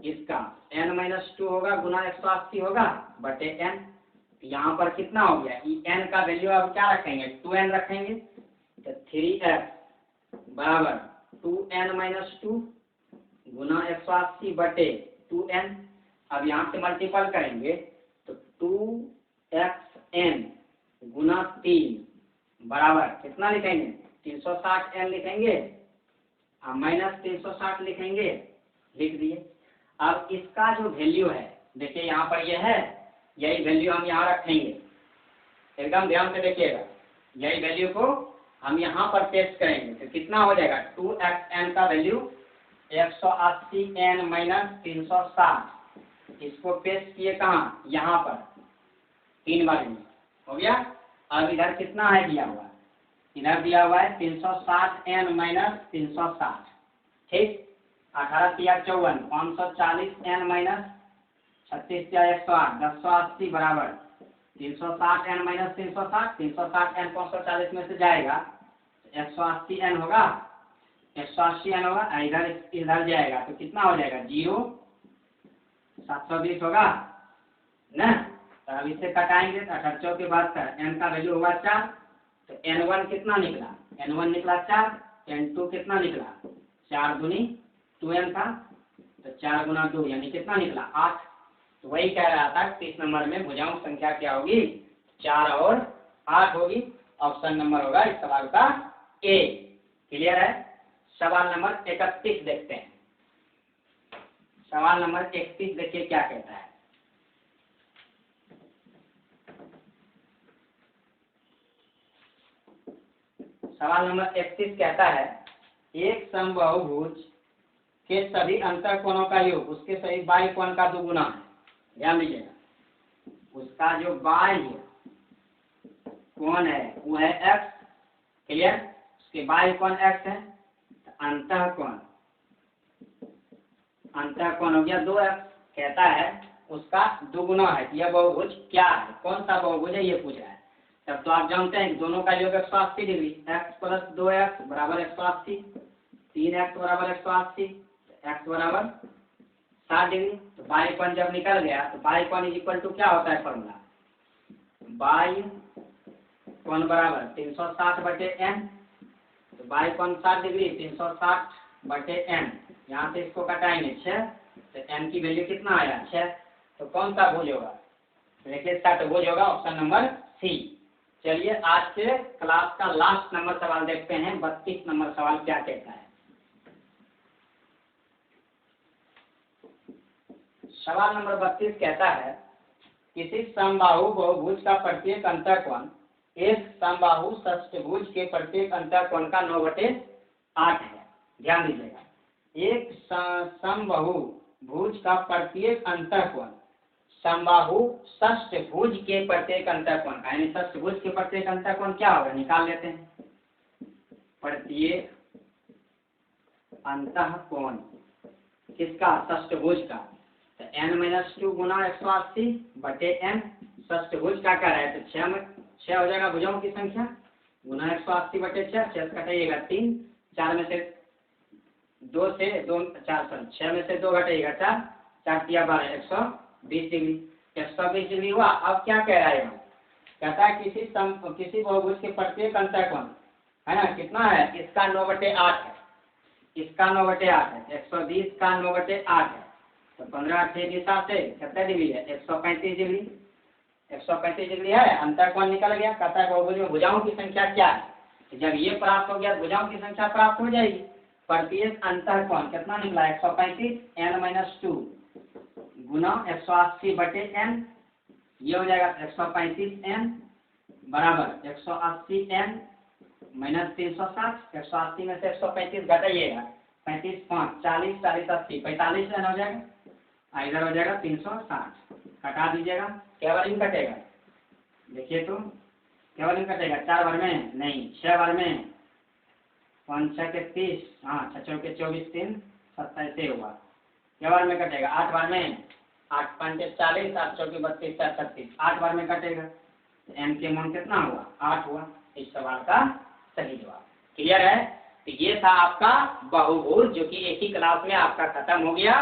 Speaker 1: इसका n-2 होगा गुना 180 होगा बटे n। यहाँ पर कितना हो गया, n का वैल्यू अब क्या रखेंगे 2n रखेंगे, तो 3x बराबर 2n - 2 गुना 180 बटे 2n। अब यहाँ से मल्टीपल करेंगे तो 2xn गुना 3 बराबर कितना लिखेंगे 360n लिखेंगे और माइनस 360 लिखेंगे, लिख दिए। अब इसका जो वैल्यू है देखिए यहाँ पर यह है, यही वैल्यू हम यहाँ रखेंगे, एकदम ध्यान से देखिएगा। यही वैल्यू को हम यहाँ पर पेस्ट करेंगे तो कितना हो जाएगा 2xn का वैल्यू 180n माइनस 360, इसको पेस्ट किए कहाँ यहाँ पर 3 बार में हो गया। अब इधर कितना है दिया हुआ, इधर दिया हुआ है 360n माइनस 360, ठीक। 18 या 54 540n माइनस 36 या 108 1080 बराबर 360n माइनस 360, 360n 540 में से जाएगा 180n होगा, 180n होगा, इधर जाएगा तो कितना हो जाएगा 0 720 होगा ना। तो अब इसे कटाएंगे तो 48 के बाद का n का वैल्यू होगा 4, तो n1 कितना निकला, n1 निकला 4, n2 कितना निकला 4 दूनी 2n था तो 4 गुना 2 यानी कितना निकला 8। तो वही कह रहा था 30 नंबर में भुजाओं संख्या क्या होगी 4 और 8 होगी। ऑप्शन नंबर होगा इस सवाल का ए। क्लियर है। सवाल नंबर 31 देखते हैं। सवाल नंबर 31 देखिए क्या कहता है। सवाल नंबर 31 कहता है एक समबाहुभुज के सभी अंतर कोणों का योग उसके सही बाह्य कोण का दुगुना है। ध्यान दीजिएगा, उसका जो बाह्य कोण है वो है x। क्लियर। उसके बाह्य कोण x है, अंतः कोण हो गया 2x। कहता है उसका दुगुना है। यह बहुभुज क्या है, कौन सा बहुभुज है ये पूछ रहा है। तब तो आप जानते हैं कि दोनों का योग 180 डिग्री, x प्लस 2x बराबर 180, 3x बराबर 180, x बराबर 60 डिग्री। तो बाह्य कोण जब निकल गया तो बाह्य कोण इज इक्वल टू क्या होता है फॉर्मूला, बाह्य कोण बराबर 360 बटे n। तो बाह्य कोण 60 डिग्री 360 बटे n, यहाँ से इसको कटाएंगे 6, तो n की वैल्यू कितना आया 6। तो कौन सा भुज होगा, देखिए षटभुज होगा, ऑप्शन नंबर सी। चलिए आज के क्लास का लास्ट नंबर सवाल देखते हैं। 32 नंबर सवाल क्या कहता है। सवाल नंबर 32 कहता है किसी समबाहु बहुभुज का प्रत्येक अंतःकोण एक समबाहु षष्ठभुज के प्रत्येक अंतःकोण का 9/8 है। ध्यान दीजिएगा, एक समबाहु भुज का प्रत्येक अंतःकोण समबाहु षष्ठभुज के प्रत्येक अंतःकोण का, यानी षष्ठभुज के प्रत्येक अंतःकोण क्या होगा निकाल लेते हैं। प्रत्येक अंतःकोण किसका, षष्ठभुज का, तो n-2 गुना 180 बटे n। षष्ठभुज का क्या है तो 6 हो जाएगा भुजाओं की संख्या, गुना 180 बटे 6, 6 कटेगा 3, 4 में से 2 से 2 4 6 में से 2 घटेगा 4, 4 तिया 12 120 डिग्री। 120 डिग्री हुआ। अब क्या कह रहा है, कहता है किसी बहुभुज के प्रत्येक अंतःकोण है ना कितना है, इसका 9/8 है, इसका 9/8 है, 120 का 9/8 है, तो 15 6 दिशा से कितना डिग्री है 135 डिग्री। 135 डिग्री है, अंतःकोण निकल गया। कहता है बहुभुज में भुजाओं की संख्या क्या है। तो जब ये प्राप्त हो गया भुजाओं की संख्या प्राप्त हो जाएगी। प्रत्येक अंतःकोण कितना निकला 135 n-2 गुना 180 बटे n, ये हो जाएगा 135n बराबर 180n माइनस 360। 180 में से 135 घटाइएगा, 35 5 40 40 80 45 n हो जाएगा, इधर हो जाएगा 360। कटा दीजिएगा, क्या बार में कटेगा देखिए तो, क्या बार में कटेगा 4 बार में नहीं 6 बार में, 5 6 के 30, हाँ 6 6 के 24 3 27 हुआ। क्या बार में कटेगा 8 बार में, 8 5 के 40, 8 4 के 32 4 36, 8 बार में कटेगा। तो n के मान कितना हुआ 8 हुआ। इस सवाल का सही जवाब। क्लियर है। तो ये था आपका बहुभुज जो कि एक ही क्लास में आपका खत्म हो गया।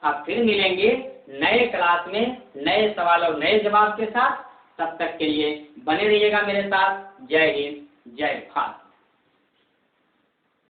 Speaker 1: अब फिर मिलेंगे नए क्लास में नए सवाल और नए जवाब के साथ। तब तक के लिए बने रहिएगा मेरे साथ। जय हिंद जय भारत।